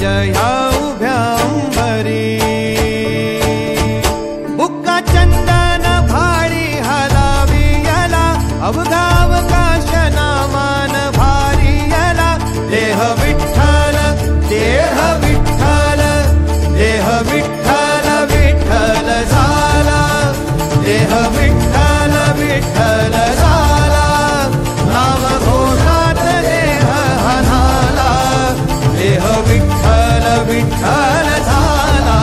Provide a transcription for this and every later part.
ह्या उभ्या अंबरी बुक्का चंदन भाळी हलावी याला अवघा अवकाश नामान भारी याला देह विठ्ठल देह विठ्ठल देह विठ्ठल विठ्ठल झाला देह विठ्ठल विठ्ठल झाला नाम घोषात देह हनाला देह विठ्ठल विठ्ठल झाला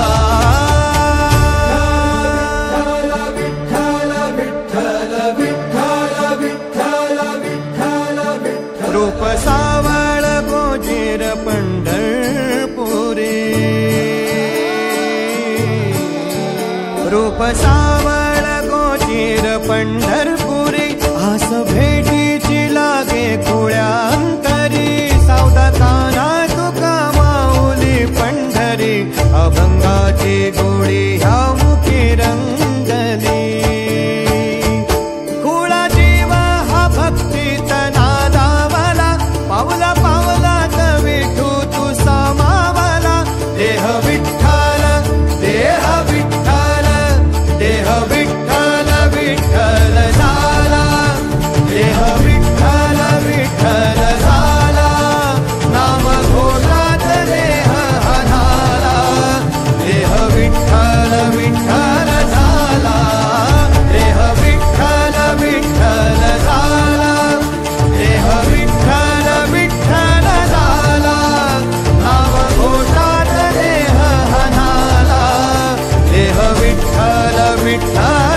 विठ्ठल विठ्ठल विठ्ठल विठ्ठल विठ्ठल विठ्ठल रूप सावळ गोजीर पंढरपुरी रूप सावळ गोजीर पंढरपुरी आस भेटीची लागे खुळ्या अंतरी सावधा काना तुका माऊली पंढरी अभंगाची गोडी ह्या मुखी रंगली खुळा जीव हा भक्तीत नादावला पावला पावलात विठू तू समावला देह विठ्ठल देह विठ्ठल देह विठ्ठल विठ्ठल झाला देह विठ्ठल विठ्ठल झाला नाम घोषात देह हनाला देह विठ्ठल विठ्ठल झाला देह विठ्ठल विठ्ठल झाला देह विठ्ठल विठ्ठल झाला नाम घोषात देह हनाला देह विठ्ठल विठ्ठल